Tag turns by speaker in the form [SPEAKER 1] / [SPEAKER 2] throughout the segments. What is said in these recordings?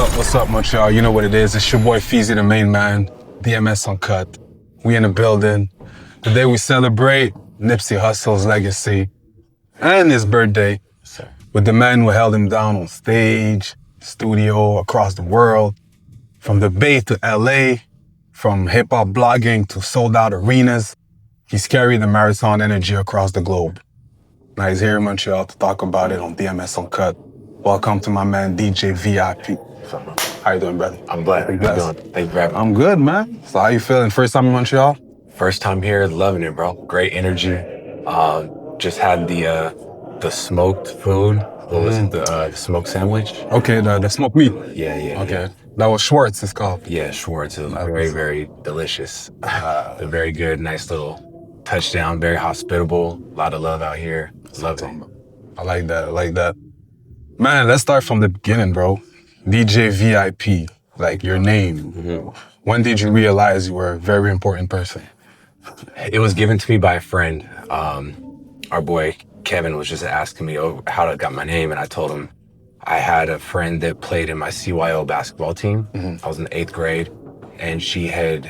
[SPEAKER 1] What's up, Montreal? You know what it is. It's your boy Feezy, the main man, DMS Uncut. We in the building. Today we celebrate Nipsey Hussle's legacy and his birthday with the man who held him down on stage, studio, across the world, from the Bay to LA, from hip-hop blogging to sold-out arenas. He's carried the marathon energy across the globe. Now he's here in Montreal to talk about it on DMS Uncut. Welcome to my man, DJ V.I.P. How you doing, brother?
[SPEAKER 2] I'm glad. How you doing? Thank you for having me.
[SPEAKER 1] I'm good, man. So how you feeling? First time in Montreal?
[SPEAKER 2] First time here, loving it, bro. Great energy. Just had the smoked food. What was it? The smoked sandwich?
[SPEAKER 1] Okay, the smoked meat.
[SPEAKER 2] Yeah.
[SPEAKER 1] Okay. That was Schwartz, it's called.
[SPEAKER 2] Yeah, Schwartz. It was very delicious. Very good, nice little touchdown, very hospitable. A lot of love out here. Love it.
[SPEAKER 1] I like that. Man, let's start from the beginning, bro. DJ V.I.P, like your name. Mm-hmm. When did you realize you were a very important person?
[SPEAKER 2] It was given to me by a friend. Our boy Kevin was just asking me how I got my name, and I told him I had a friend that played in my CYO basketball team. Mm-hmm. I was in the 8th grade, and she had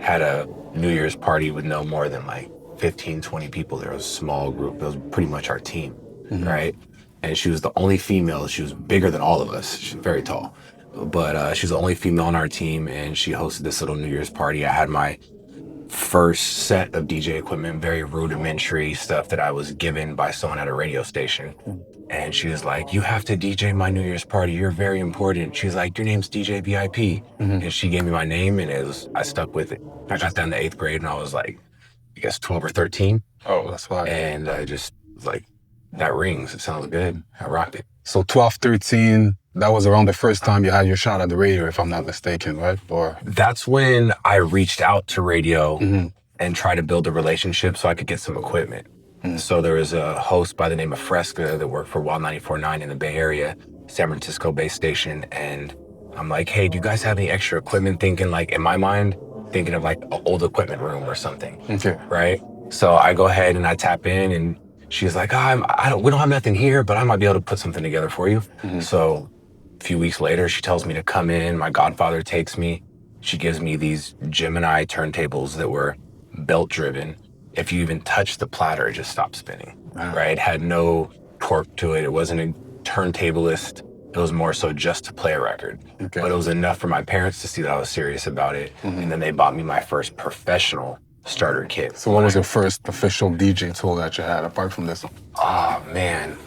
[SPEAKER 2] a New Year's party with no more than like 15, 20 people. There was a small group. It was pretty much our team, mm-hmm. right? And she was the only female. She was bigger than all of us. She was very tall. But she was the only female on our team, and she hosted this little New Year's party. I had my first set of DJ equipment, very rudimentary stuff that I was given by someone at a radio station. And she was like, you have to DJ my New Year's party. You're very important. She's like, your name's DJ V.I.P. Mm-hmm. And she gave me my name, and I stuck with it. I got down to 8th grade, and I was like, I guess 12 or 13.
[SPEAKER 1] Oh, that's why.
[SPEAKER 2] And I just was like, that rings. It sounds good. I rocked it.
[SPEAKER 1] So 12, 13, that was around the first time you had your shot at the radio, if I'm not mistaken, right? Or
[SPEAKER 2] that's when I reached out to radio mm-hmm. and tried to build a relationship so I could get some equipment. Mm-hmm. So there was a host by the name of Fresca that worked for Wild 94.9 in the Bay Area, San Francisco-based station. And I'm like, hey, do you guys have any extra equipment? Thinking like, in my mind, thinking of like an old equipment room or something.
[SPEAKER 1] Okay.
[SPEAKER 2] Right? So I go ahead and I tap in, and she's like, we don't have nothing here, but I might be able to put something together for you. Mm-hmm. So a few weeks later, she tells me to come in. My godfather takes me. She gives me these Gemini turntables that were belt driven. If you even touch the platter, it just stopped spinning, right? It had no torque to it. It wasn't a turntablist. It was more so just to play a record. Okay. But it was enough for my parents to see that I was serious about it. Mm-hmm. And then they bought me my first professional starter kit.
[SPEAKER 1] So what was your first official DJ tool that you had apart from this one?
[SPEAKER 2] Oh, man.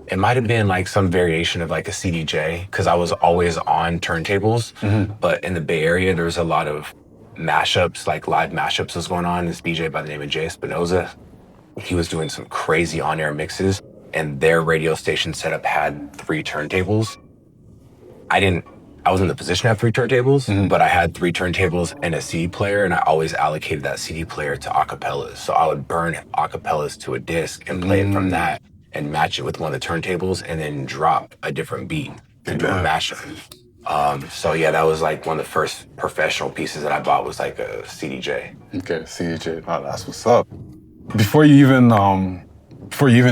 [SPEAKER 2] It might have been like some variation of like a CDJ, because I was always on turntables. Mm-hmm. But in the Bay Area, there's a lot of mashups, like live mashups was going on. This DJ by the name of Jay Espinoza, he was doing some crazy on-air mixes, and their radio station setup had 3 turntables. I was in the position to have 3 turntables, mm-hmm. but I had 3 turntables and a CD player, and I always allocated that CD player to acapellas. So I would burn acapellas to a disc and play it from that and match it with one of the turntables, and then drop a different beat and do a mashup. So yeah, that was like one of the first professional pieces that I bought was like a CDJ.
[SPEAKER 1] Okay, CDJ. Oh, that's what's up. Before you even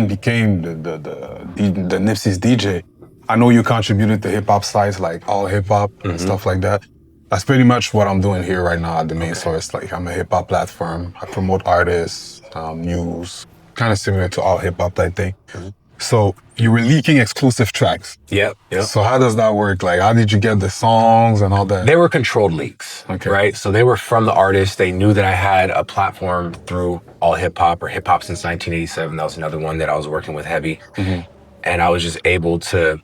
[SPEAKER 1] became the Nipsey's DJ, I know you contributed to hip-hop sites like All Hip Hop mm-hmm. and stuff like that. That's pretty much what I'm doing here right now at the main source. Like, I'm a hip-hop platform. I promote artists, news, kind of similar to All Hip Hop type thing. Mm-hmm. So you were leaking exclusive tracks.
[SPEAKER 2] Yep.
[SPEAKER 1] So how does that work? Like, how did you get the songs and all that?
[SPEAKER 2] They were controlled leaks, okay. Right? So they were from the artist. They knew that I had a platform through All Hip Hop or Hip Hop Since 1987. That was another one that I was working with heavy. Mm-hmm. And I was just able to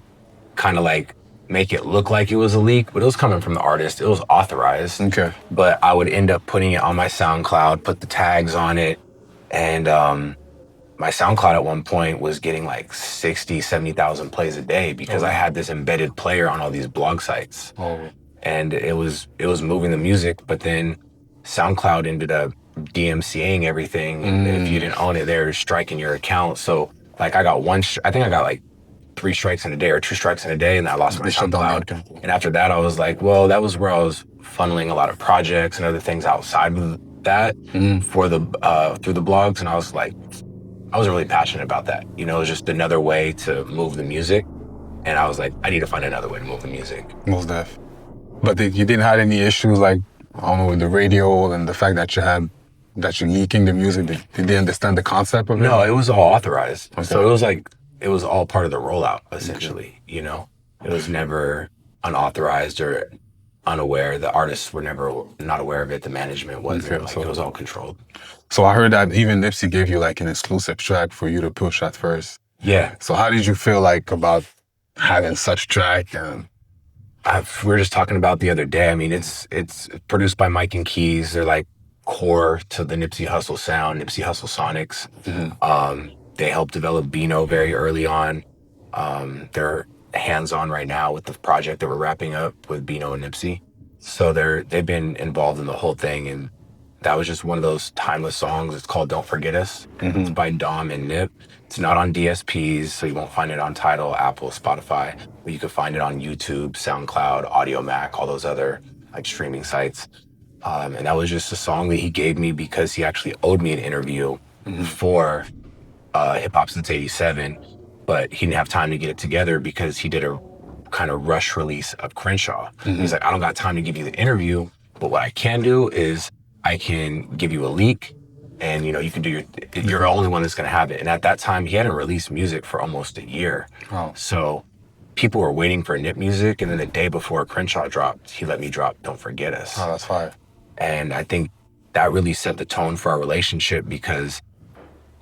[SPEAKER 2] kind of like make it look like it was a leak, but it was coming from the artist. It was authorized.
[SPEAKER 1] Okay.
[SPEAKER 2] But I would end up putting it on my SoundCloud, put the tags on it. And my SoundCloud at one point was getting like 60, 70,000 plays a day because I had this embedded player on all these blog sites. Oh. And it was moving the music, but then SoundCloud ended up DMCAing everything. And if you didn't own it, they were striking your account. So like I got like 3 strikes in a day or 2 strikes in a day, and I lost my SoundCloud. And after that, I was like, well, that was where I was funneling a lot of projects and other things outside of that for the through the blogs. And I was like, I was really passionate about that. You know, it was just another way to move the music. And I was like, I need to find another way to move the music.
[SPEAKER 1] Most def. But you didn't have any issues like, I don't know, with the radio and the fact that you're leaking the music. Did they understand the concept of it?
[SPEAKER 2] No, it was all authorized.
[SPEAKER 1] Okay.
[SPEAKER 2] So it was all part of the rollout, essentially, you know? It was never unauthorized or unaware. The artists were never not aware of it. The management wasn't.
[SPEAKER 1] Okay,
[SPEAKER 2] Like,
[SPEAKER 1] so-
[SPEAKER 2] it was all controlled.
[SPEAKER 1] So I heard that even Nipsey gave you like an exclusive track for you to push at first.
[SPEAKER 2] Yeah.
[SPEAKER 1] So how did you feel like about having such track? And
[SPEAKER 2] We were just talking about the other day. I mean, it's produced by Mike and Keys. They're like core to the Nipsey Hussle sound, Nipsey Hussle Sonics. They helped develop Beano very early on. They're hands-on right now with the project that we're wrapping up with Beano and Nipsey. So they've been involved in the whole thing, and that was just one of those timeless songs. It's called Don't Forget Us. It's by Dom and Nip. It's not on DSPs, so you won't find it on Tidal, Apple, Spotify, but you can find it on YouTube, SoundCloud, AudioMac, all those other like streaming sites. And that was just a song that he gave me because he actually owed me an interview for Hip Hop Since '87, but he didn't have time to get it together because he did a kind of rush release of Crenshaw. He's like, I don't got time to give you the interview, but what I can do is I can give you a leak, and you can do you're the only one that's gonna have it. And at that time, he hadn't released music for almost a year.
[SPEAKER 1] Oh.
[SPEAKER 2] So people were waiting for Nip music, and then the day before Crenshaw dropped, he let me drop Don't Forget Us.
[SPEAKER 1] oh, that's fire.
[SPEAKER 2] And I think that really set the tone for our relationship because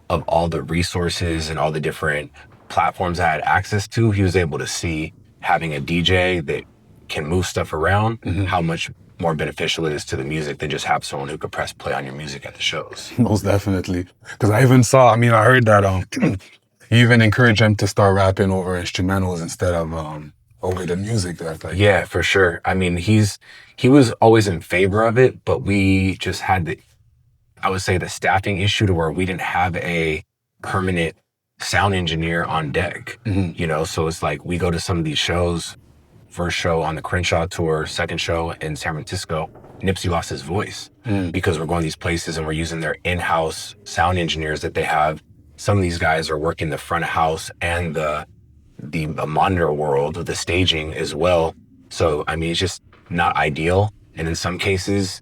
[SPEAKER 2] of all the resources and all the different platforms I had access to. He was able to see having a DJ that can move stuff around, how much more beneficial it is to the music than just have someone who could press play on your music at the shows.
[SPEAKER 1] Most definitely. Because I heard that you even encourage him to start rapping over instrumentals instead of over the music.
[SPEAKER 2] Yeah, for sure. I mean, he was always in favor of it, but we just had the staffing issue to where we didn't have a permanent sound engineer on deck, so it's like we go to some of these shows, first show on the Crenshaw tour, second show in San Francisco, Nipsey lost his voice because we're going to these places and we're using their in-house sound engineers that they have. Some of these guys are working the front of house and the monitor world, the staging as well. So, I mean, it's just not ideal. And in some cases,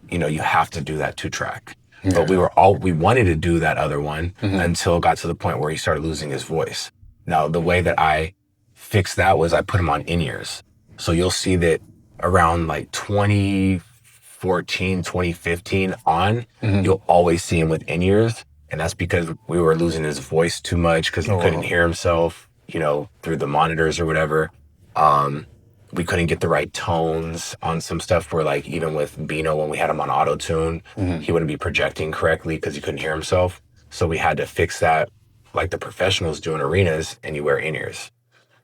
[SPEAKER 2] you have to do that 2-track. But we wanted to do that other one until it got to the point where he started losing his voice. Now, the way that I fixed that was I put him on in-ears. So you'll see that around like 2014, 2015 on, you'll always see him with in-ears. And that's because we were losing his voice too much because he couldn't hear himself, through the monitors or whatever. We couldn't get the right tones on some stuff where, like, even with Beano, when we had him on auto-tune, he wouldn't be projecting correctly because he couldn't hear himself. So we had to fix that like the professionals do in arenas, and you wear in-ears.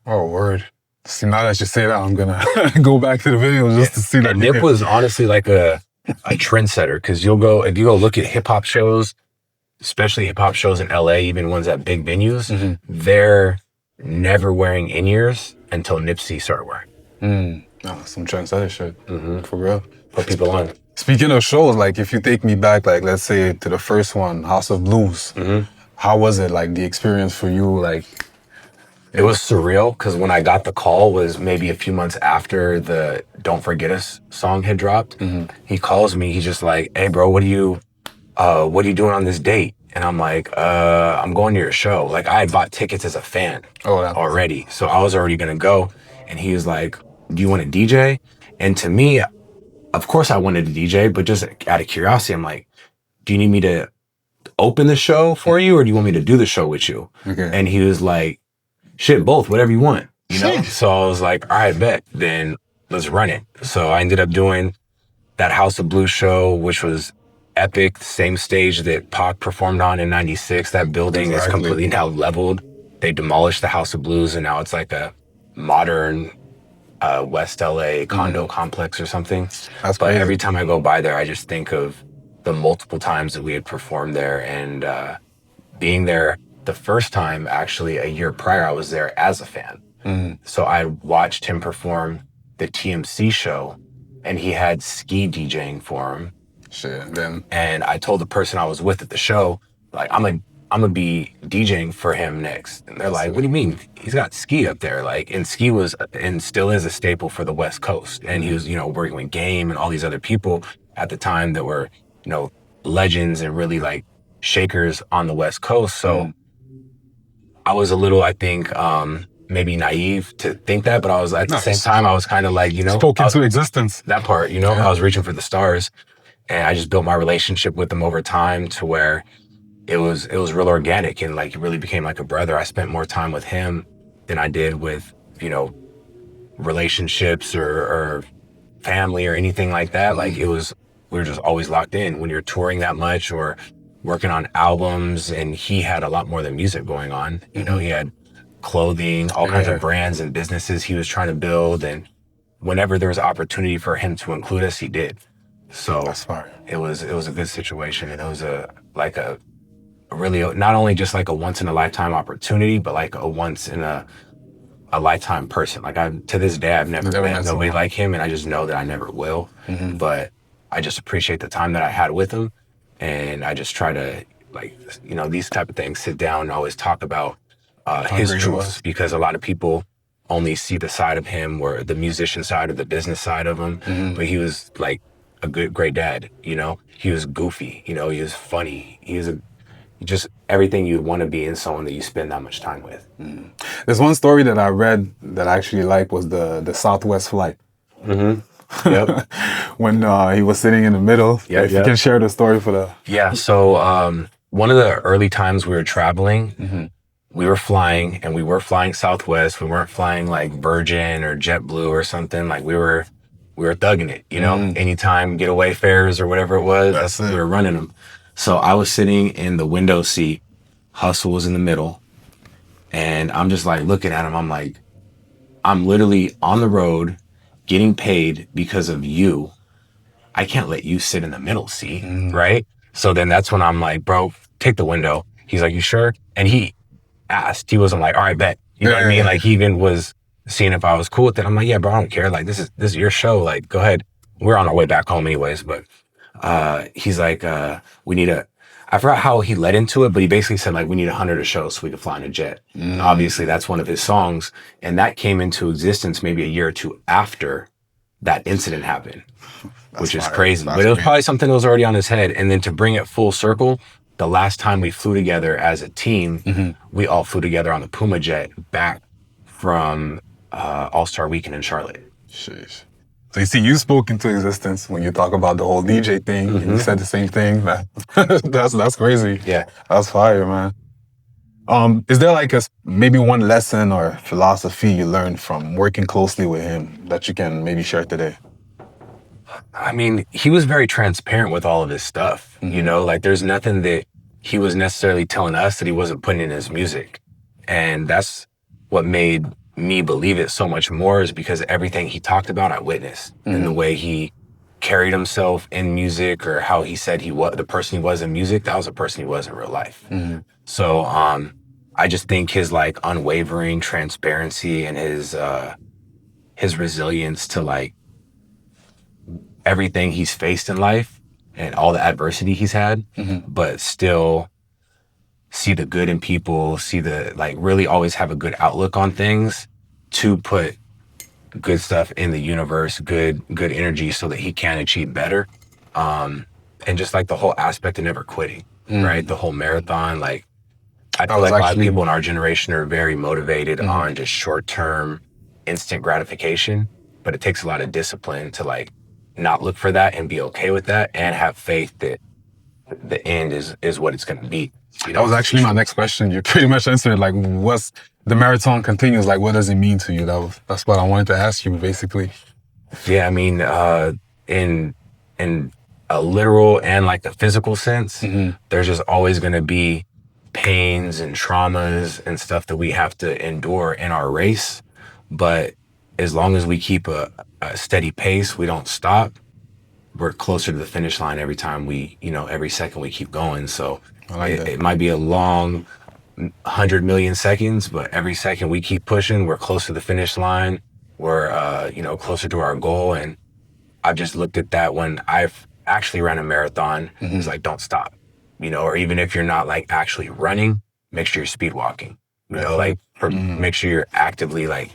[SPEAKER 1] Oh, word. See, now that you say that, I'm going to go back to the video just to see that.
[SPEAKER 2] And Nip was honestly like a trendsetter because if you go look at hip-hop shows, especially hip-hop shows in LA, even ones at big venues, they're never wearing in-ears until Nipsey started wearing.
[SPEAKER 1] Oh, some trendsetter shit. For real.
[SPEAKER 2] Put people on.
[SPEAKER 1] Speaking of shows, like if you take me back, like let's say to the first one, House of Blues, how was it, like the experience for you? Like,
[SPEAKER 2] it was surreal because when I got the call was maybe a few months after the Don't Forget Us song had dropped. He calls me, he's just like, hey bro, what are you doing on this date? And I'm like, I'm going to your show. Like, I had bought tickets as a fan already. So I was already gonna go. And he was like, do you want to DJ? And to me, of course I wanted to DJ, but just out of curiosity, I'm like, do you need me to open the show for you or do you want me to do the show with you?
[SPEAKER 1] Okay.
[SPEAKER 2] And he was like, shit, both, whatever you want, So I was like, all right, bet, then let's run it. So I ended up doing that House of Blues show, which was epic, same stage that Pac performed on in '96. That building is completely now leveled. They demolished the House of Blues and now it's like a modern West LA condo complex or something.
[SPEAKER 1] That's
[SPEAKER 2] but
[SPEAKER 1] crazy.
[SPEAKER 2] Every time I go by there, I just think of the multiple times that we had performed there and being there the first time, actually a year prior, I was there as a fan. So I watched him perform the TMC show and he had ski DJing for him.
[SPEAKER 1] Shit, then.
[SPEAKER 2] And I told the person I was with at the show, like, I'm gonna I'm gonna be DJing for him next. And they're like, what do you mean? He's got Ski up there. Like, and Ski was and still is a staple for the West Coast. And he was, you know, working with Game and all these other people at the time that were, you know, legends and really like shakers on the West Coast. So I was a little, I think, maybe naive to think that, but I was at the same time, I was kind of like, you know,
[SPEAKER 1] spoke into existence.
[SPEAKER 2] That part, you know, I was reaching for the stars, and I just built my relationship with him over time to where it was real organic, and like it really became like a brother. I spent more time with him than I did with, you know, relationships or family or anything like that. Like we were just always locked in. When you're touring that much or working on albums, and he had a lot more than music going on. You know, he had clothing, all kinds of brands and businesses he was trying to build, and whenever there was opportunity for him to include us, he did. So
[SPEAKER 1] That's fire.
[SPEAKER 2] it was a good situation, and it was a really not only just like a once in a lifetime opportunity, but like a once in a lifetime person. Like to this day, I've never met nobody like him, and I just know that I never will. But I just appreciate the time that I had with him, and I just try to, like, you know, these type of things, sit down and always talk about his truths, because a lot of people only see the side of him or the musician side or the business side of him. But he was like a great dad, you know. He was goofy, you know, he was funny. He was just everything you'd want to be in someone that you spend that much time with.
[SPEAKER 1] There's one story that I read that I actually like was the Southwest flight.
[SPEAKER 2] Yep.
[SPEAKER 1] When he was sitting in the middle. If you can share the story for the...
[SPEAKER 2] Yeah, so one of the early times we were traveling, we were flying, and we were flying Southwest. We weren't flying like Virgin or JetBlue or something. Like we were thugging it, you know. Anytime getaway fares or whatever it was, we were running them. So I was sitting in the window seat, Hussle was in the middle, and I'm just like looking at him. I'm like, I'm literally on the road getting paid because of you. I can't let you sit in the middle seat, right? So then that's when I'm like, bro, take the window. He's like, you sure? And he asked, he wasn't like, all right, bet. You know what I mean? Like he even was seeing if I was cool with it. I'm like, yeah, bro, I don't care. Like this is your show. Like, go ahead. We're on our way back home anyways, but he's like, we need I forgot how he led into it, but he basically said like, we need 100 a show so we can fly in a jet. Obviously that's one of his songs. And that came into existence maybe a year or two after that incident happened, which is crazy. But it was probably something that was already on his head. And then to bring it full circle, the last time we flew together as a team, we all flew together on the Puma jet back from All-Star Weekend in Charlotte.
[SPEAKER 1] Sheesh. So you see, you spoke into existence when you talk about the whole DJ thing, and you said the same thing. That's crazy.
[SPEAKER 2] Yeah.
[SPEAKER 1] That's fire, man. Is there like maybe one lesson or philosophy you learned from working closely with him that you can maybe share today?
[SPEAKER 2] I mean, he was very transparent with all of his stuff, you know, like there's nothing that he was necessarily telling us that he wasn't putting in his music. And that's what made me believe it so much more, is because everything he talked about, I witnessed. And the way he carried himself in music, or how he said he was the person he was in music, that was the person he was in real life. So I just think his like unwavering transparency and his resilience to like everything he's faced in life and all the adversity he's had, but still see the good in people, see the, like, really always have a good outlook on things, to put good stuff in the universe, good energy, so that he can achieve better. And just like the whole aspect of never quitting, right? The whole marathon, like, I feel like a lot of people in our generation are very motivated on just short-term instant gratification, but it takes a lot of discipline to like not look for that and be okay with that, and have faith that the end is what it's going to be. You know?
[SPEAKER 1] That was actually my next question. You pretty much answered it. Like, what's the marathon continues? Like, what does it mean to you? That's what I wanted to ask you, basically.
[SPEAKER 2] Yeah, I mean, in a literal and like the physical sense, there's just always going to be pains and traumas and stuff that we have to endure in our race. But as long as we keep a steady pace, we don't stop, we're closer to the finish line every time every second we keep going. So it might be a long 100 million seconds, but every second we keep pushing, we're close to the finish line. We're, closer to our goal. And I've just looked at that when I've actually ran a marathon. It's like, don't stop. you know, or even if you're not like actually running, make sure you're speed walking, you know, like make sure you're actively like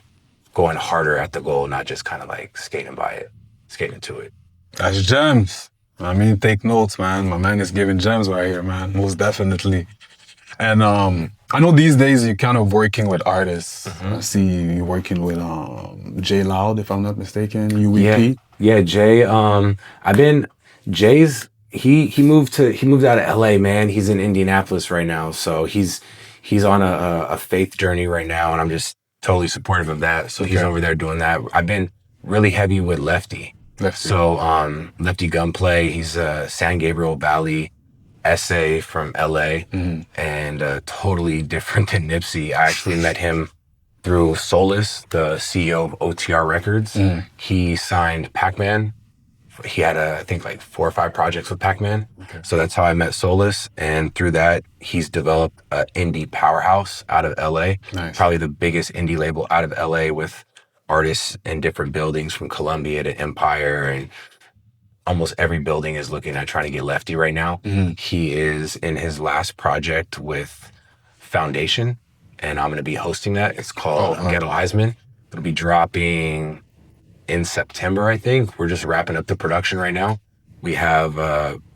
[SPEAKER 2] going harder at the goal, not just kind of like skating to it.
[SPEAKER 1] That's gems. I mean, take notes, man. My man is giving gems right here, man. Most definitely. And I know these days you're kind of working with artists. I see you working with J Loud, if I'm not mistaken. UEP.
[SPEAKER 2] Yeah, Jay. He moved out of LA, man. He's in Indianapolis right now, so he's on a faith journey right now, and I'm just totally supportive of that. So he's over there doing that. I've been really heavy with Lefty. So Lefty Gunplay, he's a San Gabriel Valley essay from LA, and totally different than Nipsey. I actually met him through Solus, the CEO of OTR Records. He signed Pac-Man. He had, I think, like 4 or 5 projects with Pac-Man. So that's how I met Solus. And through that, he's developed an indie powerhouse out of LA. Probably the biggest indie label out of LA, with artists in different buildings from Columbia to Empire. And almost every building is looking at trying to get Lefty right now. He is in his last project with Foundation, and I'm going to be hosting that. It's called Ghetto Heisman. It'll be dropping in September, I think. We're just wrapping up the production right now. We have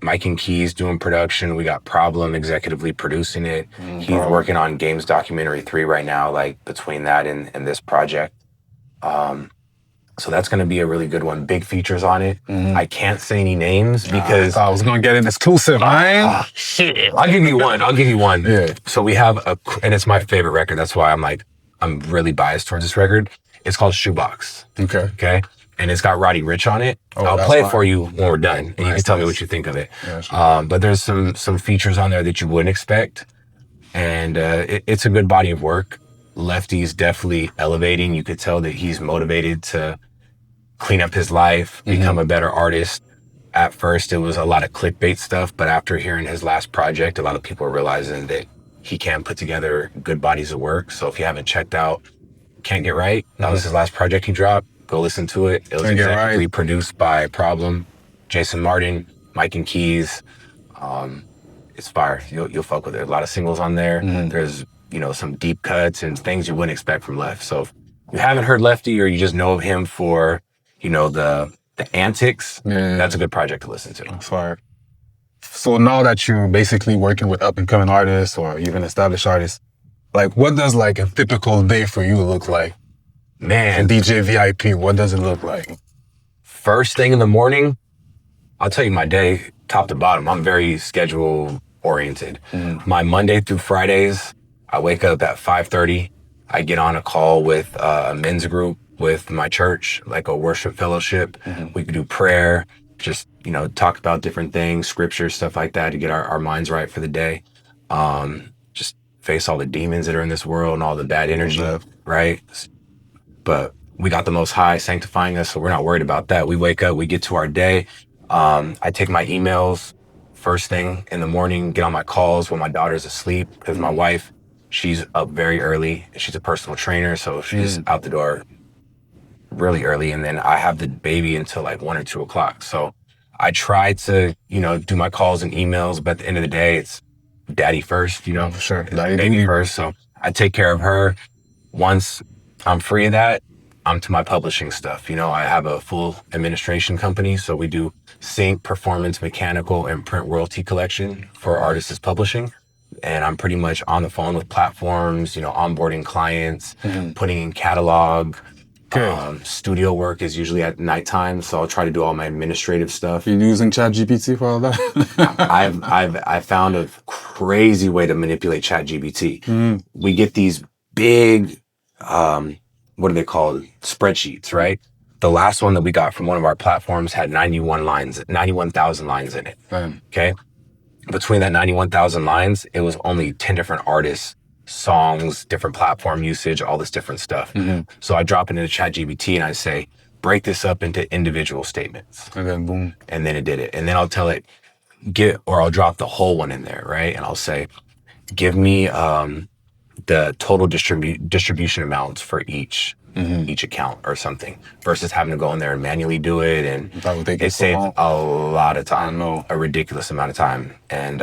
[SPEAKER 2] Mike and Keys doing production. We got Problem executively producing it. He's working on Games Documentary 3 right now, like between that and this project. So that's going to be a really good one. Big features on it. I can't say any names because
[SPEAKER 1] I was going to get an exclusive, man.
[SPEAKER 2] Shit. I'll give you one.
[SPEAKER 1] Yeah.
[SPEAKER 2] So we have and it's my favorite record. That's why I'm really biased towards this record. It's called Shoebox. Okay. And it's got Roddy Ricch on it. I'll play it for you when we're done, and you can tell me what you think of it. Yeah, sure. But there's some features on there that you wouldn't expect, and it's a good body of work. Lefty's definitely elevating. You could tell that he's motivated to clean up his life, become a better artist. At first, it was a lot of clickbait stuff, but after hearing his last project, a lot of people are realizing that he can put together good bodies of work. So if you haven't checked out Can't Get Right, that was his last project he dropped. Go listen to it. It was executively produced by Problem, Jason Martin, Mike and Keys. It's fire. You'll fuck with it. A lot of singles on there. There's, you know, some deep cuts and things you wouldn't expect from Left. So if you haven't heard Lefty, or you just know of him for, you know, the antics, that's a good project to listen to.
[SPEAKER 1] That's fire. So now that you're basically working with up-and-coming artists or even established artists, like, what does like a typical day for you look like?
[SPEAKER 2] Man.
[SPEAKER 1] And DJ V.I.P, what does it look like?
[SPEAKER 2] First thing in the morning, I'll tell you my day, top to bottom. I'm very schedule-oriented. My Monday through Fridays, I wake up at 5:30. I get on a call with a men's group with my church, like a worship fellowship. We could do prayer, just, you know, talk about different things, scripture, stuff like that, to get our minds right for the day. Just face all the demons that are in this world and all the bad energy, right? But we got the Most High sanctifying us, so we're not worried about that. We wake up, we get to our day. I take my emails first thing in the morning, get on my calls when my daughter's asleep, because my wife, she's up very early. She's a personal trainer, so she's out the door really early. And then I have the baby until like 1 or 2 o'clock. So I try to, you know, do my calls and emails, but at the end of the day, it's daddy first, you know,
[SPEAKER 1] Sure.
[SPEAKER 2] baby first. So I take care of her. Once I'm free of that, I'm to my publishing stuff. You know, I have a full administration company, so we do sync, performance, mechanical, and print royalty collection for artists as publishing. And I'm pretty much on the phone with platforms, you know, onboarding clients, putting in catalog. Studio work is usually at nighttime, so I'll try to do all my administrative stuff.
[SPEAKER 1] You're using ChatGPT for all that?
[SPEAKER 2] I've found a crazy way to manipulate ChatGPT. We get these big, what are they called? Spreadsheets, right? The last one that we got from one of our platforms had 91,000 lines in it. Okay. Between that 91,000 lines, it was only 10 different artists, songs, different platform usage, all this different stuff. So I drop it into ChatGPT and I say, break this up into individual statements.
[SPEAKER 1] And then boom.
[SPEAKER 2] And then it did it. And then I'll tell it, I'll drop the whole one in there, right? And I'll say, give me the total distribution amounts for each account or something, versus having to go in there and manually do it. And it saves a lot of time, a ridiculous amount of time. And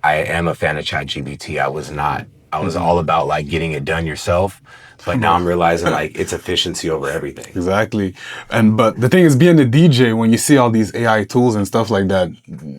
[SPEAKER 2] I am a fan of ChatGPT. I was not. I was all about like getting it done yourself. But now I'm realizing like its efficiency over everything.
[SPEAKER 1] Exactly. But the thing is, being a DJ, when you see all these AI tools and stuff like that,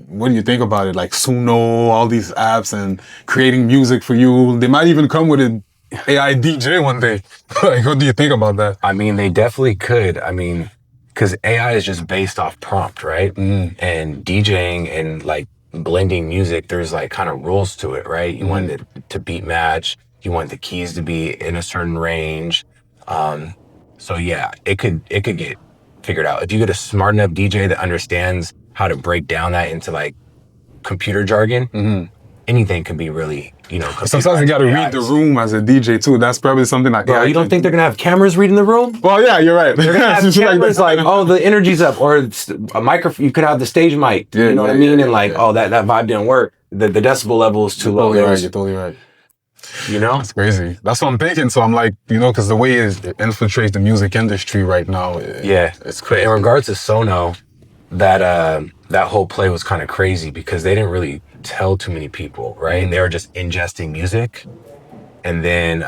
[SPEAKER 1] what do you think about it? Like Suno, all these apps and creating music for you. They might even come with an AI DJ one day. Like, what do you think about that?
[SPEAKER 2] I mean, they definitely could. I mean, because AI is just based off prompt, right? And DJing and like blending music, there's like kind of rules to it, right? You want it to beat match. You want the keys to be in a certain range. So yeah, it could get figured out. If you get a smart enough DJ that understands how to break down that into like computer jargon, anything can be really,
[SPEAKER 1] Sometimes you got to read the room as a DJ too. That's probably something like,
[SPEAKER 2] Bro, you don't think they're gonna have cameras reading the room?
[SPEAKER 1] Well, yeah, you're right.
[SPEAKER 2] They're gonna have cameras like, oh, the energy's up, or a microphone. You could have the stage mic. You know what I mean? And like, oh, that vibe didn't work. The decibel level is too low.
[SPEAKER 1] You're totally right.
[SPEAKER 2] You know,
[SPEAKER 1] that's crazy. That's what I'm thinking. So I'm like, because the way it infiltrates the music industry right now, it's crazy.
[SPEAKER 2] But in regards to Sono, that whole play was kind of crazy because they didn't really tell too many people, right? They were just ingesting music, and then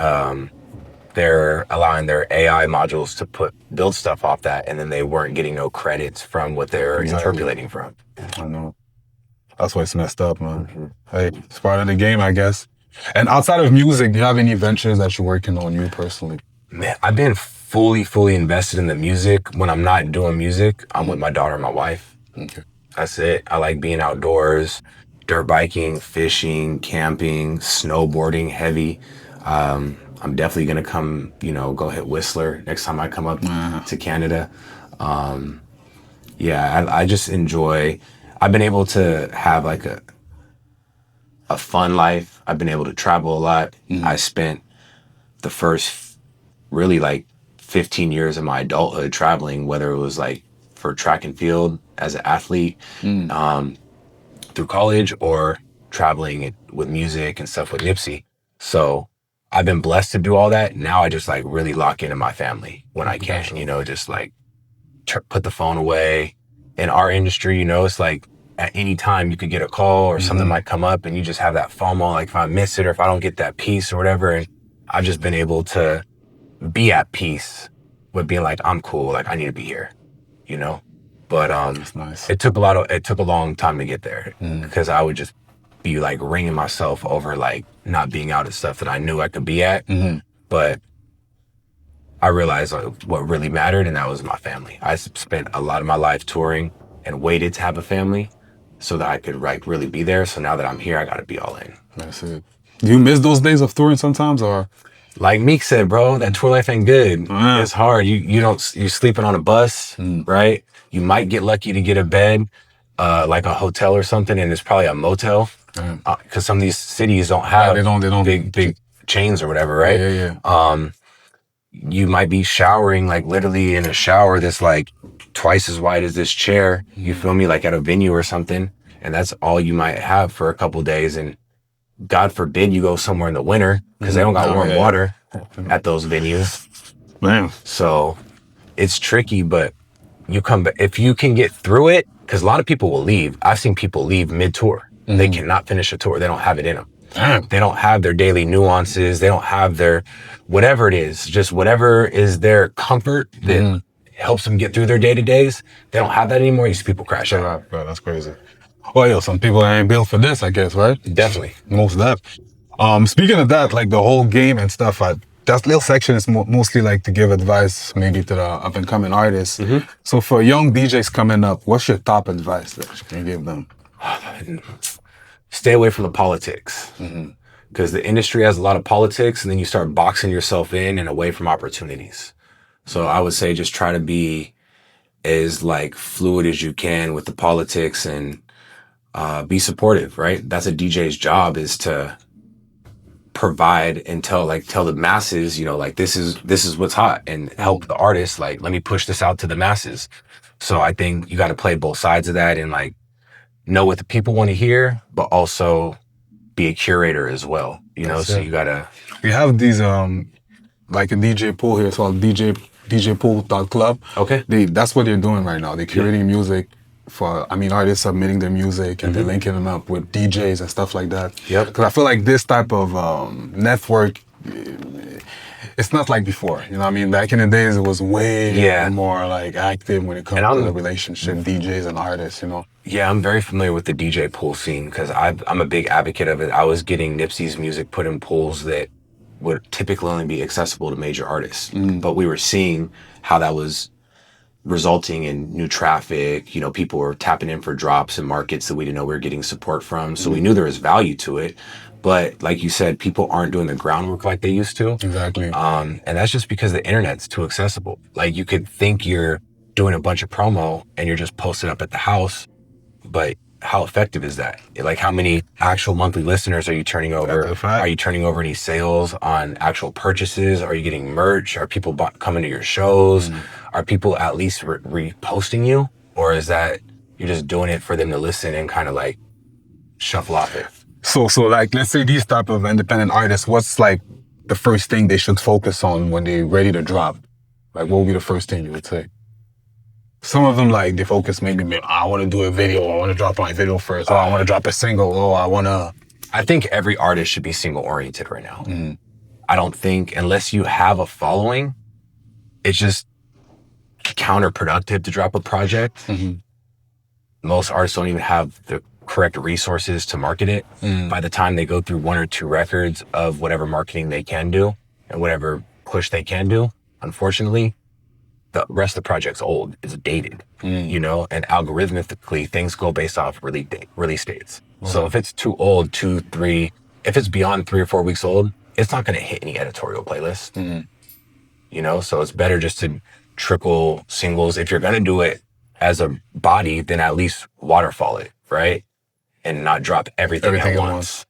[SPEAKER 2] they're allowing their AI modules to build stuff off that, and then they weren't getting no credits from what they're interpolating from.
[SPEAKER 1] I know. That's why it's messed up, man. Hey, it's part of the game, I guess. And outside of music, do you have any ventures that you're working on, you personally?
[SPEAKER 2] Man, I've been fully invested in the music. When I'm not doing music, I'm with my daughter and my wife.
[SPEAKER 1] Okay.
[SPEAKER 2] That's it. I like being outdoors, dirt biking, fishing, camping, snowboarding, heavy. I'm definitely gonna come, go hit Whistler next time I come up to Canada. I just enjoy. I've been able to have like a fun life. I've been able to travel a lot. I spent the first really like 15 years of my adulthood traveling, whether it was like for track and field as an athlete, through college, or traveling with music and stuff with Nipsey. So I've been blessed to do all that. Now I just like really lock into my family when I can, just like put the phone away. In our industry, it's like at any time you could get a call or something might come up, and you just have that FOMO, like if I miss it or if I don't get that piece or whatever. And I've just been able to be at peace with being like, I'm cool, like I need to be here, But
[SPEAKER 1] that's nice.
[SPEAKER 2] It took a long time to get there, because I would just be like ringing myself over like not being out at stuff that I knew I could be at. But I realized like, what really mattered, and that was my family. I spent a lot of my life touring and waited to have a family so that I could like really be there. So now that I'm here, I gotta be all in.
[SPEAKER 1] That's it. Do you miss those days of touring sometimes, or?
[SPEAKER 2] Like Meek said, bro, that tour life ain't good. It's hard. You're sleeping on a bus, right? You might get lucky to get a bed, like a hotel or something, and it's probably a motel, because some of these cities don't have
[SPEAKER 1] they don't
[SPEAKER 2] big chains or whatever, right?
[SPEAKER 1] Yeah.
[SPEAKER 2] You might be showering like literally in a shower that's like twice as wide as this chair. You feel me? Like at a venue or something, and that's all you might have for a couple days. And God forbid you go somewhere in the winter, because they don't got warm water at those venues.
[SPEAKER 1] Man.
[SPEAKER 2] So it's tricky, but you come back if you can get through it, because a lot of people will leave. I've seen people leave mid-tour. They cannot finish a tour. They don't have it in them. They don't have their daily nuances. They don't have their whatever it is, just whatever is their comfort that helps them get through their day-to-days. They don't have that anymore. You see people crash out.
[SPEAKER 1] Bro, that's crazy. Well, some people ain't built for this, I guess, right?
[SPEAKER 2] Definitely.
[SPEAKER 1] Most of that. Speaking of that, like the whole game and stuff, that little section is mostly like to give advice maybe to the up-and-coming artists. So for young DJs coming up, what's your top advice that you can give them?
[SPEAKER 2] Stay away from the politics, because the industry has a lot of politics, and then you start boxing yourself in and away from opportunities. So I would say just try to be as like fluid as you can with the politics, and be supportive, right? That's a DJ's job, is to provide and tell the masses, like this is what's hot, and help the artists, like, let me push this out to the masses. So I think you got to play both sides of that, and like know what the people want to hear, but also be a curator as well, so you gotta.
[SPEAKER 1] We have these like a DJ pool here, it's called djpool.club.
[SPEAKER 2] Okay.
[SPEAKER 1] That's what they're doing right now. They're curating music artists submitting their music and they're linking them up with DJs and stuff like that.
[SPEAKER 2] Yep.
[SPEAKER 1] Because I feel like this type of network, it's not like before. You know what I mean? Back in the days, it was way more like active when it comes to the relationship, DJs and artists, you know?
[SPEAKER 2] Yeah, I'm very familiar with the DJ pool scene because I'm a big advocate of it. I was getting Nipsey's music put in pools that would typically only be accessible to major artists. But we were seeing how that was resulting in new traffic. You know, people were tapping in for drops in markets that we didn't know we were getting support from. So we knew there was value to it. But like you said, people aren't doing the groundwork like they used to.
[SPEAKER 1] Exactly.
[SPEAKER 2] And that's just because the internet's too accessible. Like you could think you're doing a bunch of promo and you're just posted up at the house, but how effective is that? Like how many actual monthly listeners are you turning over? Are you turning over any sales on actual purchases? Are you getting merch? Are people coming to your shows? Are people at least reposting you? Or is that you're just doing it for them to listen and kind of like shuffle off it?
[SPEAKER 1] So like, let's say these type of independent artists, what's like the first thing they should focus on when they're ready to drop? Like, what would be the first thing you would say? Some of them, like, they focus maybe, I want to do a video, I want to drop my video first, or I want to drop a single,
[SPEAKER 2] I think every artist should be single-oriented right now. I don't think, unless you have a following, it's just counterproductive to drop a project. Most artists don't even have the correct resources to market it. By the time they go through 1 or 2 records of whatever marketing they can do and whatever push they can do, unfortunately, the rest of the project's old, it's dated, you know, and algorithmically things go based off release dates. So if it's too old, 2, 3, if it's beyond 3 or 4 weeks old, it's not going to hit any editorial playlist, you know? So it's better just to trickle singles. If you're going to do it as a body, then at least waterfall it, right? And not drop everything at once.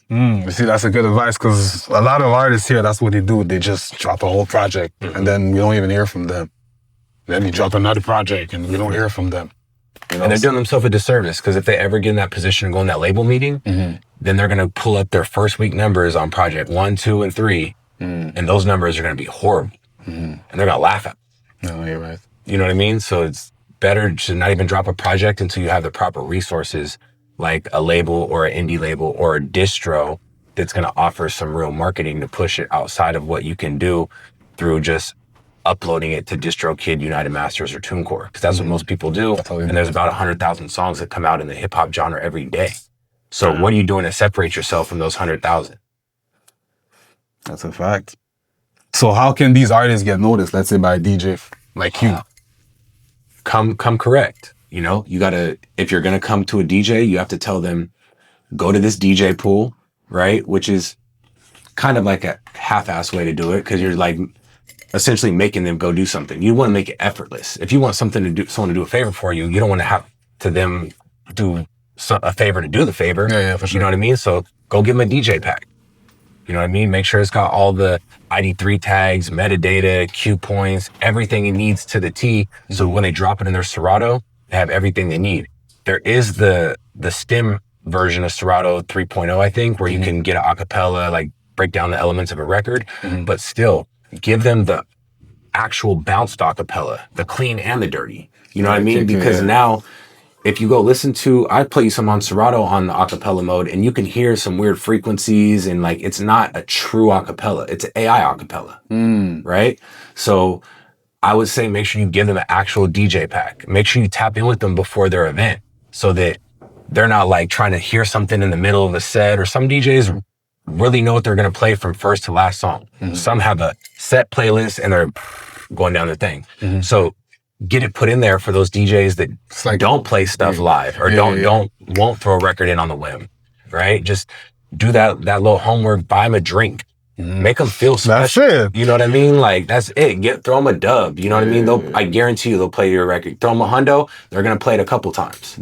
[SPEAKER 1] You see, that's a good advice because a lot of artists here, that's what they do. They just drop a whole project and then we don't even hear from them. Then they drop another project and we don't hear from them.
[SPEAKER 2] You know? And they're doing themselves a disservice because if they ever get in that position and go in that label meeting, then they're going to pull up their first week numbers on project 1, 2, and 3. And those numbers are going to be horrible. And they're going to laugh at them.
[SPEAKER 1] No, you're right.
[SPEAKER 2] You know what I mean? So it's better to not even drop a project until you have the proper resources, like a label or an indie label or a distro that's going to offer some real marketing to push it outside of what you can do through just uploading it to DistroKid, United Masters, or TuneCore, because that's what most people do. And there's about 100,000 songs that come out in the hip hop genre every day. So what are you doing to separate yourself from those 100,000?
[SPEAKER 1] That's a fact. So how can these artists get noticed, let's say by a DJ like you?
[SPEAKER 2] Come correct. You know, you gotta, if you're gonna come to a DJ, you have to tell them, go to this DJ pool, right? Which is kind of like a half-ass way to do it, because you're like essentially making them go do something. You want to make it effortless. If you want someone to do a favor for you, you don't want to have to them do a favor to do the favor.
[SPEAKER 1] Yeah, for sure.
[SPEAKER 2] You know what I mean? So go give them a DJ pack. You know what I mean? Make sure it's got all the ID3 tags, metadata, cue points, everything it needs to the T. So when they drop it in their Serato, they have everything they need. There is the STEM version of Serato 3.0, I think, where you can get an acapella, like break down the elements of a record, but still give them the actual bounced acapella, the clean and the dirty. You know what I mean? Because now, if you go listen to, I play you some on Serato on the acapella mode, and you can hear some weird frequencies, and like it's not a true acapella, it's an AI acapella, right? So I would say make sure you give them an actual DJ pack. Make sure you tap in with them before their event so that they're not like trying to hear something in the middle of a set, or some DJs really know what they're going to play from first to last song. Some have a set playlist and they're going down the thing. So get it put in there for those DJs that like, don't play stuff live or won't throw a record in on the whim, right? Just do that little homework, buy them a drink, make them feel special.
[SPEAKER 1] That's it.
[SPEAKER 2] You know what I mean? Like, that's it. Throw them a dub. You know what I mean? I guarantee you they'll play your record. Throw them a hundo, they're going to play it a couple times.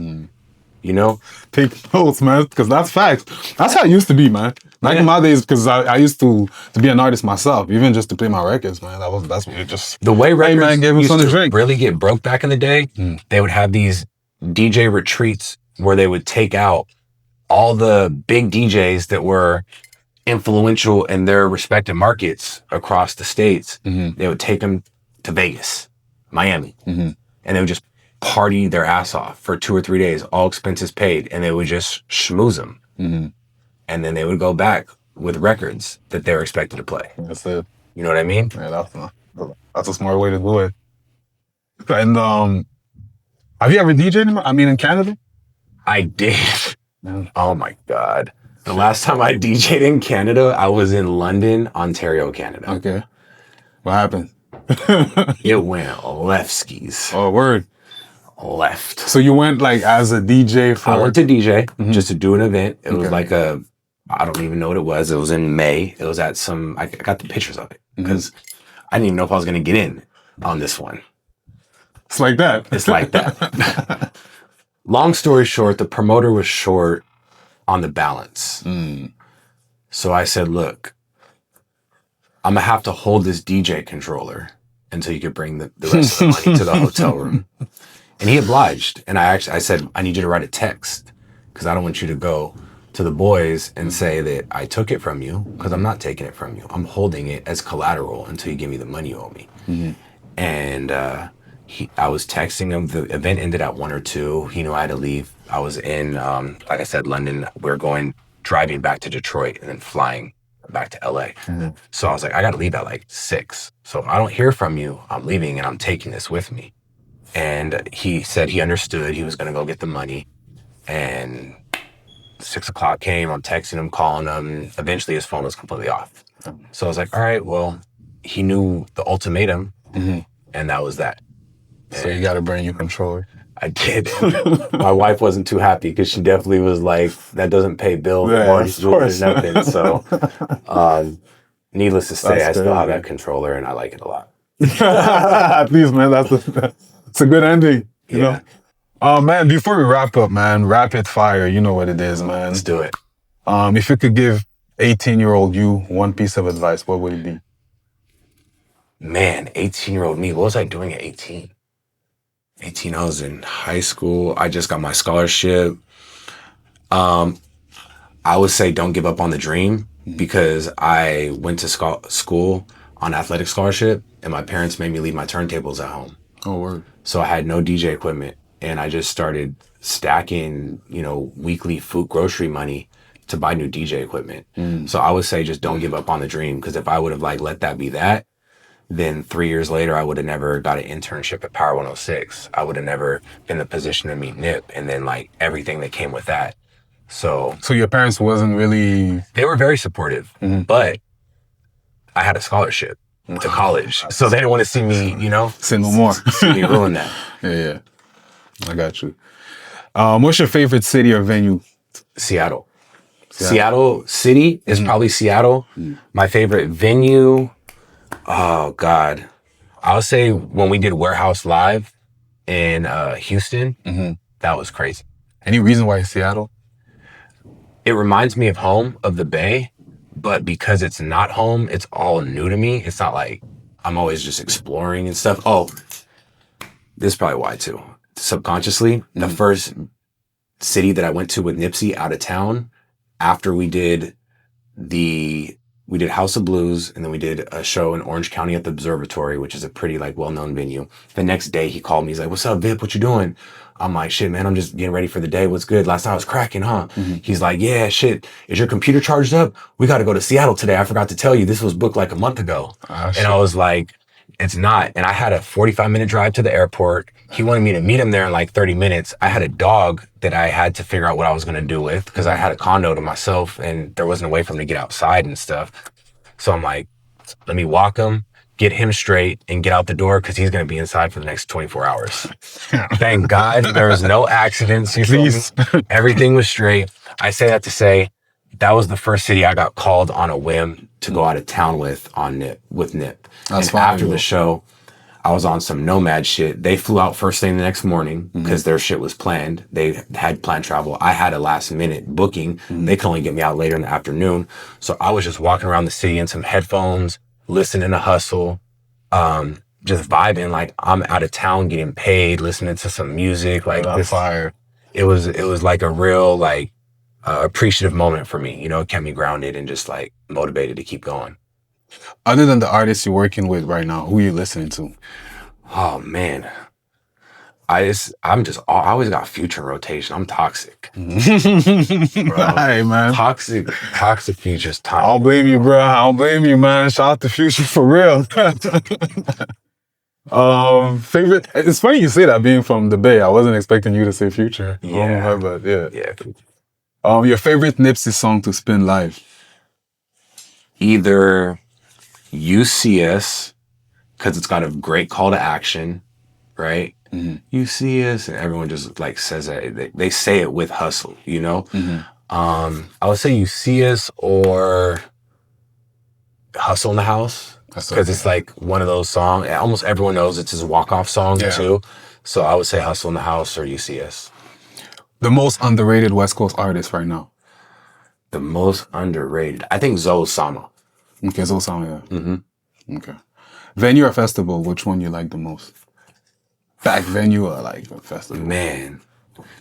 [SPEAKER 2] You know?
[SPEAKER 1] Take notes, man, because that's facts. That's how it used to be, man. Back in my days, because I used to be an artist myself, even just to play my records, man. That's what it just...
[SPEAKER 2] The way records used to really get broke back in the day, they would have these DJ retreats where they would take out all the big DJs that were influential in their respective markets across the states. They would take them to Vegas, Miami, and they would just party their ass off for 2 or 3 days, all expenses paid, and they would just schmooze them.
[SPEAKER 1] Mm-hmm.
[SPEAKER 2] And then they would go back with records that they were expected to play.
[SPEAKER 1] That's it.
[SPEAKER 2] You know what I mean?
[SPEAKER 1] Yeah, that's a smart way to do it. And have you ever DJed in Canada?
[SPEAKER 2] I did.
[SPEAKER 1] Yeah.
[SPEAKER 2] Oh my God. The last time I DJed in Canada, I was in London, Ontario, Canada.
[SPEAKER 1] Okay. What happened?
[SPEAKER 2] It went left skis.
[SPEAKER 1] Oh, word.
[SPEAKER 2] Left.
[SPEAKER 1] So you went like as a DJ for...
[SPEAKER 2] I went to DJ just to do an event. It was
[SPEAKER 1] Okay.
[SPEAKER 2] like I don't even know what it was. It was in May. It was at I got the pictures of it because I didn't even know if I was going to get in on this one.
[SPEAKER 1] It's like that.
[SPEAKER 2] It's like that. Long story short, the promoter was short on the balance. So I said, look, I'm going to have to hold this DJ controller until you could bring the rest of the money to the hotel room. And he obliged. And I said, I need you to write a text because I don't want you to go to the boys and say that I took it from you, because I'm not taking it from you. I'm holding it as collateral until you give me the money you owe me. And I was texting him. The event ended at 1 or 2. He knew I had to leave. I was in, like I said, London. We were driving back to Detroit and then flying back to LA. So I was like, I got to leave at like 6. So if I don't hear from you, I'm leaving and I'm taking this with me. And he said he understood. He was going to go get the money. And 6 o'clock came. I'm texting him, calling him. Eventually his phone was completely off. So I was like, all right, well, he knew the ultimatum. And that was that.
[SPEAKER 1] So you got to bring your controller.
[SPEAKER 2] I did. My wife wasn't too happy because she definitely was like, that doesn't pay bills, mortgage, or nothing. So needless to say, I still have that controller and I like it a lot.
[SPEAKER 1] At least, man, it's a good ending, you know? Man, before we wrap up, man, rapid fire, you know what it is, man.
[SPEAKER 2] Let's do it.
[SPEAKER 1] If you could give 18-year-old you one piece of advice, what would it be?
[SPEAKER 2] Man, 18-year-old me, what was I doing at 18? 18, I was in high school. I just got my scholarship. I would say don't give up on the dream, because I went to school on athletic scholarship and my parents made me leave my turntables at home.
[SPEAKER 1] Oh, word.
[SPEAKER 2] So I had no DJ equipment and I just started stacking, weekly food grocery money to buy new DJ equipment. So I would say just don't give up on the dream, because if I would have let that be that, then 3 years later, I would have never got an internship at Power 106. I would have never been in the position to meet Nip, and then everything that came with that. So
[SPEAKER 1] your parents wasn't really...
[SPEAKER 2] They were very supportive, but I had a scholarship to college. So they didn't want to see me,
[SPEAKER 1] Say no more.
[SPEAKER 2] see me ruin that.
[SPEAKER 1] Yeah. I got you. What's your favorite city or venue?
[SPEAKER 2] Seattle City is probably Seattle. My favorite venue... Oh, God. I'll say when we did Warehouse Live in Houston, that was crazy.
[SPEAKER 1] Any reason why Seattle?
[SPEAKER 2] It reminds me of home, of the Bay, but because it's not home, it's all new to me. It's not like I'm always just exploring and stuff. Oh, this is probably why, too. Subconsciously, the first city that I went to with Nipsey out of town, after we did House of Blues, and then we did a show in Orange County at the Observatory, which is a pretty well-known venue. The next day he called me. He's like, "What's up, Vip? What you doing?" I'm like, "Shit, man, I'm just getting ready for the day. What's good? Last night I was cracking, huh?" He's like, "Yeah, shit. Is your computer charged up? We got to go to Seattle today. I forgot to tell you. This was booked like a month ago." And I was like, "It's not." And I had a 45-minute drive to the airport. He wanted me to meet him there in 30 minutes. I had a dog that I had to figure out what I was going to do with, because I had a condo to myself and there wasn't a way for him to get outside and stuff. So I'm like, let me walk him, get him straight, and get out the door, because he's going to be inside for the next 24 hours. Thank God there was no accidents. You feel me? Everything was straight. I say that to say that was the first city I got called on a whim to go out of town with Nip.
[SPEAKER 1] That's
[SPEAKER 2] and after the show, I was on some nomad shit. They flew out first thing the next morning because their shit was planned. They had planned travel. I had a last minute booking. They could only get me out later in the afternoon. So I was just walking around the city in some headphones, listening to Hustle, just vibing like I'm out of town getting paid, listening to some music. This fire. It was like a real appreciative moment for me. It kept me grounded and just motivated to keep going.
[SPEAKER 1] Other than the artists you're working with right now, who are you listening to?
[SPEAKER 2] Oh, man. I always got Future in rotation. I'm toxic.
[SPEAKER 1] Hey, man.
[SPEAKER 2] Toxic Future's
[SPEAKER 1] I
[SPEAKER 2] time.
[SPEAKER 1] don't blame you, bro. I don't blame you, man. Shout out to Future for real. Favorite. It's funny you say that being from the Bay. I wasn't expecting you to say Future.
[SPEAKER 2] Yeah.
[SPEAKER 1] But yeah.
[SPEAKER 2] Yeah.
[SPEAKER 1] Your favorite Nipsey song to spin live?
[SPEAKER 2] Either UCS, because it's got a great call to action, right? You see us, and everyone just like says that they say it with hustle, you know. I would say you see us or Hustle in the House, because it's like one of those songs. Almost everyone knows it's his walk-off song too. So I would say Hustle in the House or you see us.
[SPEAKER 1] The most underrated West Coast artist right now?
[SPEAKER 2] The most underrated, I think Zoe Sama.
[SPEAKER 1] Okay, Zoe Sama, yeah. Okay. Venue or festival? Which one you like the most? Back venue or like a festival?
[SPEAKER 2] Man,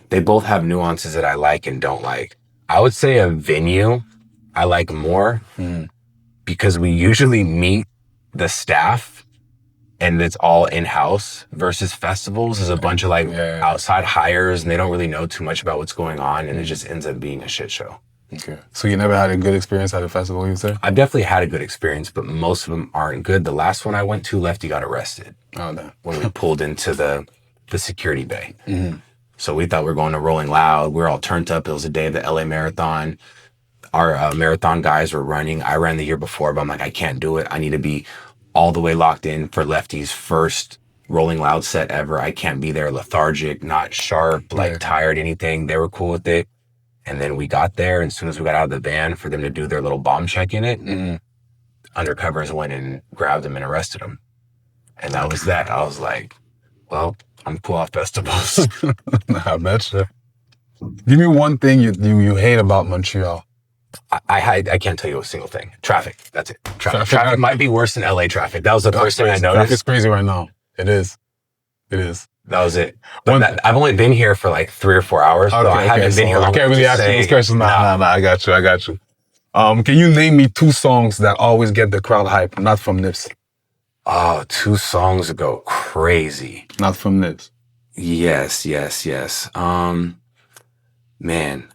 [SPEAKER 2] they both have nuances that I like and don't like. I would say a venue I like more because we usually meet the staff and it's all in-house, versus festivals is a bunch of like outside hires and they don't really know too much about what's going on and it just ends up being a shit show.
[SPEAKER 1] Okay. So you never had a good experience at a festival, you say?
[SPEAKER 2] I've definitely had a good experience, but most of them aren't good. The last one I went to, Lefty got arrested.
[SPEAKER 1] Oh, damn.
[SPEAKER 2] When we pulled into the security bay. So we thought we were going to Rolling Loud. We were all turned up. It was the day of the LA Marathon. Our marathon guys were running. I ran the year before, but I'm like, I can't do it. I need to be all the way locked in for Lefty's first Rolling Loud set ever. I can't be there lethargic, not sharp, like tired, anything. They were cool with it. And then we got there, and as soon as we got out of the van for them to do their little bomb check in it, undercovers went and grabbed him and arrested him. And that was that. I was like, well, I'm cool off festivals.
[SPEAKER 1] I betcha. Give me one thing you hate about Montreal.
[SPEAKER 2] I can't tell you a single thing. Traffic. That's it. Traffic might be worse than LA traffic. That was the first thing I noticed.
[SPEAKER 1] Traffic's crazy right now. It is.
[SPEAKER 2] That was it. But I've only been here for like 3 or 4 hours, so I haven't been here long.
[SPEAKER 1] I can't really ask you those questions. Nah, I got you. Can you name me 2 songs that always get the crowd hype, not from Nips?
[SPEAKER 2] Oh, 2 songs ago. Crazy.
[SPEAKER 1] Not from Nips.
[SPEAKER 2] Yes. Man,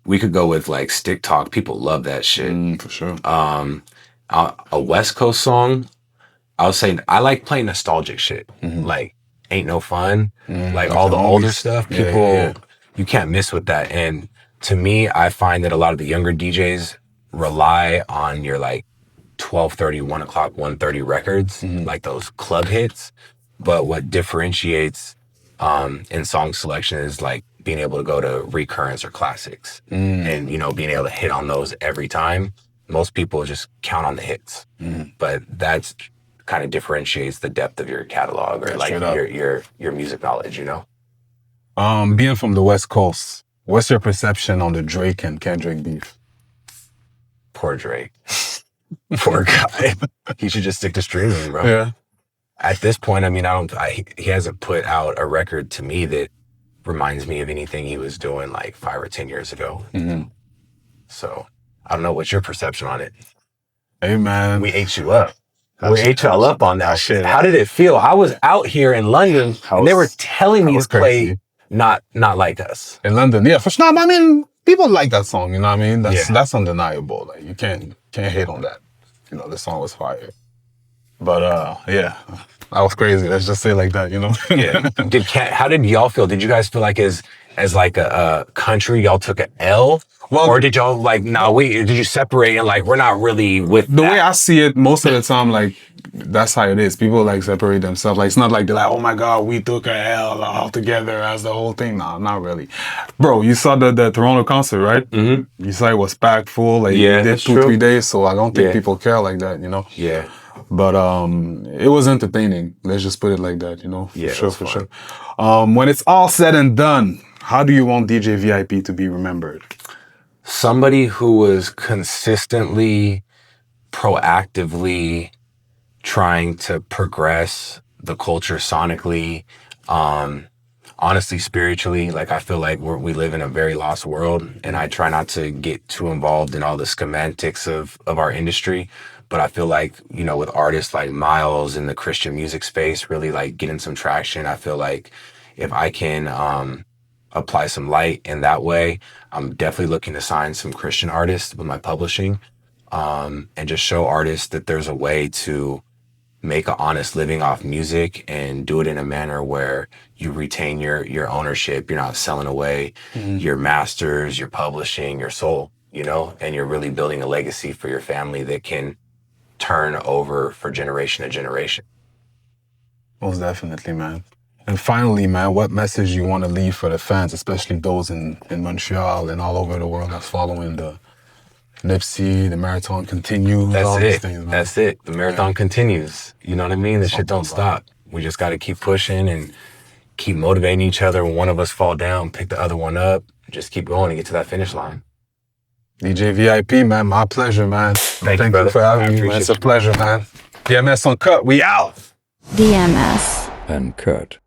[SPEAKER 2] we could go with like Stick Talk. People love that shit.
[SPEAKER 1] For sure.
[SPEAKER 2] A West Coast song, I was saying I like playing nostalgic shit. Like Ain't No Fun, like all the older stuff. People, you can't miss with that. And to me, I find that a lot of the younger DJs rely on your like 12:30, 1 o'clock, 1:30 records, like those club hits. But what differentiates in song selection is like being able to go to recurrence or classics and, you know, being able to hit on those every time. Most people just count on the hits, but that's kind of differentiates the depth of your catalog or like your music knowledge, you know?
[SPEAKER 1] Being from the West Coast, what's your perception on the Drake and Kendrick beef?
[SPEAKER 2] Poor Drake. Poor guy. He should just stick to streaming, bro.
[SPEAKER 1] Yeah.
[SPEAKER 2] At this point, I mean, he hasn't put out a record to me that reminds me of anything he was doing like 5 or 10 years ago. So I don't know. What's your perception on it?
[SPEAKER 1] Hey, man.
[SPEAKER 2] We ate you up. We ate y'all up on that shit. How did it feel? I was out here in London and they were telling me to play Not Like Us.
[SPEAKER 1] In London, yeah, for sure. I mean, people like that song, you know what I mean? That's undeniable. Like, you can't hate on that. You know, the song was fire. But, yeah, that was crazy. Let's just say it like that, you know?
[SPEAKER 2] Yeah. How did y'all feel? Did you guys feel like as like a country, y'all took an L? Well, or did y'all like, did you separate and like, we're not really with
[SPEAKER 1] the way I see it, most of the time, like, that's how it is. People like separate themselves. Like, it's not like they're like, oh my God, we took a L all together as the whole thing. No, not really. Bro, you saw the Toronto concert, right? You saw it was packed full. Like, it did 2-3 days. So I don't think people care like that, you know?
[SPEAKER 2] Yeah.
[SPEAKER 1] But it was entertaining. Let's just put it like that, you know?
[SPEAKER 2] Yeah,
[SPEAKER 1] for sure. When it's all said and done, how do you want DJ V.I.P to be remembered?
[SPEAKER 2] Somebody who was consistently, proactively trying to progress the culture sonically, honestly, spiritually. Like, I feel like we live in a very lost world, and I try not to get too involved in all the schematics of our industry. But I feel like, you know, with artists like Miles in the Christian music space really like getting some traction, I feel like if I can apply some light in that way, I'm definitely looking to sign some Christian artists with my publishing, and just show artists that there's a way to make an honest living off music and do it in a manner where you retain your ownership. You're not selling away your masters, your publishing, your soul, you know, and you're really building a legacy for your family that can turn over for generation to generation.
[SPEAKER 1] Most definitely, man. And finally, man, what message you want to leave for the fans, especially those in Montreal and all over the world that's following the Nipsey, the marathon continues,
[SPEAKER 2] That's
[SPEAKER 1] all
[SPEAKER 2] it.
[SPEAKER 1] these things, man.
[SPEAKER 2] That's it. The marathon continues. You know what I mean? The shit don't stop. We just got to keep pushing and keep motivating each other. When one of us fall down, pick the other one up, just keep going and get to that finish line.
[SPEAKER 1] DJ V.I.P, man, my pleasure, man.
[SPEAKER 2] Thank you,
[SPEAKER 1] you
[SPEAKER 2] brother.
[SPEAKER 1] for having me, man.
[SPEAKER 2] appreciate
[SPEAKER 1] It's a pleasure, man. DMS Uncut, we out.
[SPEAKER 3] DMS
[SPEAKER 4] Uncut.